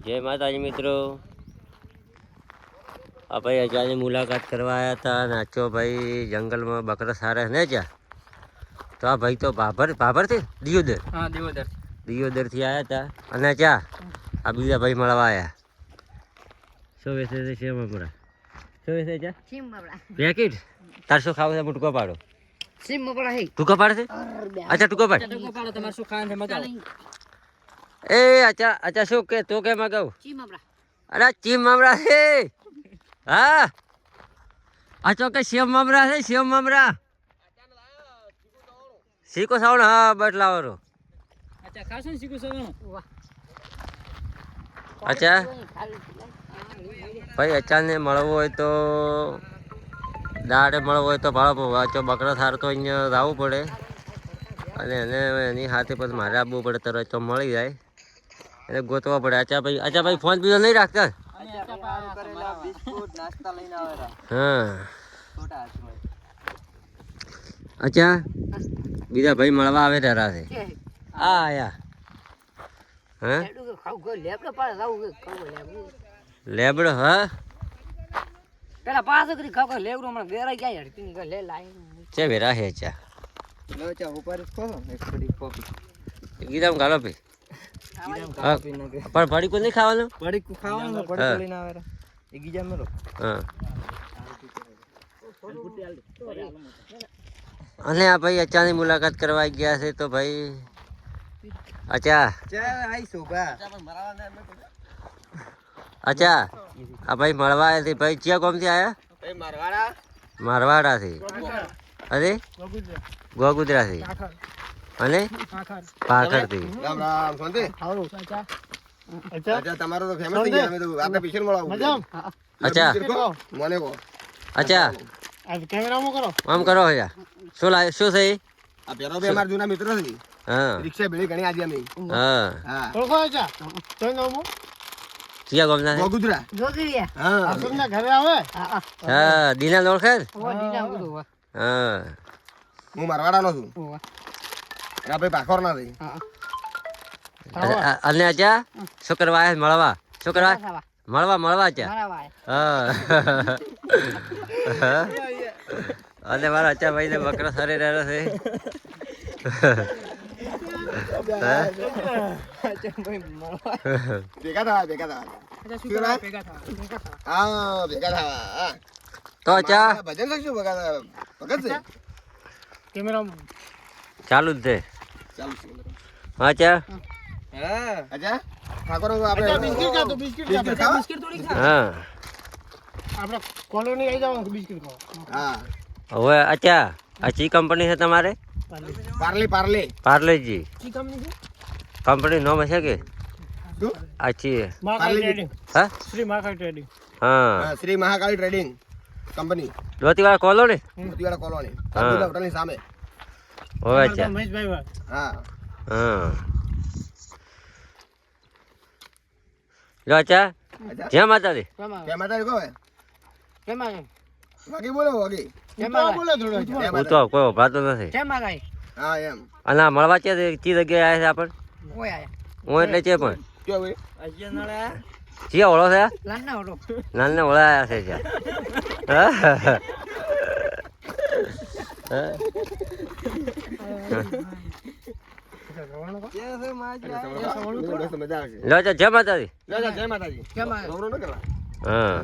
જય માતાજી મિત્રો, આ ભાઈ અજાની મુલાકાત કરવા આવ્યા હતા અને આચો ભાઈ જંગલમાં બકરા સારા ને જા તો આ ભાઈ તો ભાભરથી દિયોદર દિયોદરથી આવ્યા હતા અને ચા આ બીજા ભાઈ મળવા આવ્યા. શું વેચે છે? સેમ મમરા. શું વેચે ચા? સેમ મમરા પેકેટ. તાર શું ખાવું છે? ટૂંકો પાડો. સેમ મમરા હે. ટૂંકો પાડે છે? અચ્છા ટૂંકો પાડ. ટૂંકો પાડો. તમારે શું ખાવાનું છે મગાવો. એ અચ્છા અચ્છા શું કે તો કે મગાવું? ચીમ મમરા. અરે ચીમ મમરા છે. હા અચો કે સેમ મમરા છે. સેમ મમરા શીખો સાવણ. હા બટ લાવરો. અચ્છા ખાસો શીખો સાવણ. અચ્છા ભાઈ અચાને મળવો હોય તો દાડે મળવો હોય તો ભાડો વાંચો બકરા સાર તો અહીંયા આવવું પડે અને એને એની સાથે પછી મારે આવવું પડે તરત તો મળી જાય એને ગોતવા પડે. અચ્છા ભાઈ ફોન બીજો નહીં રાખતા? હા અચ્છા બીજા ભાઈ મળવા આવે તારા છે. આ આયા હા લેબડો. હા પેલા પાછો કરી ખાવ લેબડો હમણાં વેરા ગયા હડતી લે લાઈ છે વેરા હે ચા લો ચા ઉપર ખોલો એક પડી કોફી ગીરામ ગાલો પે પણ પડી કો નહીં ખાવાનું? પડી કો ખાવાનું પડી લઈને આવે એ ગીજા મેલો. હા અને આ ભાઈ અચાની મુલાકાત કરવા ગયા છે તો ભાઈ અચ્છા અચ્છા આ ભાઈ મળવા આવ્યા છે ભાઈ. ક્યાં ગામથી આવ્યા? મારવાડા થી. અરે ગોગુદરા થી અને પાખર થી. અચ્છા અચ્છા આમ કરો શું લાવે શું છે? જૂના મિત્રો છે. હા રિક્ષા ભેળી ઘણી આજે અમે. હા ક્યાં ગામના છે? ગોગુદરા. હા અસરના ઘરે આવે. હા દીના ઓળખે? હા હું મારવાડાનો છું. આ ભાઈ પાખોર ના થઈ. અને અચ્છા શું કરવા આવ્યા? મળવા. શું કરવા? મળવા અચ્છા. હા અને મારા અચ્છા ભાઈ ને બકરા સરે રહ્યો છે. તો અચ્છા ચાલુ જ છે. અચ્છા હવે અચ્છા આ ચી કંપની છે તમારે? પાર્લેજી કંપની નામ છે કે આ ચી? હા Shri Mahakali trading company Lotiwala colony. હા હોટલની સામે. ઓય અચ્છા હા હા જો અચ્છા જય માતાજી. જય માતાજી કહો વાગી બોલો વાગી હું તો કોઈ ઉભાતો નથી. હા એમ. અને મળવા ચી જગ્યાએ આવ્યા છે આપણ? હું એટલે છે પણ ચિયા ઓળો છે? નાના ઓળા આવ્યા છે ત્યાં. જય માતાજી. હા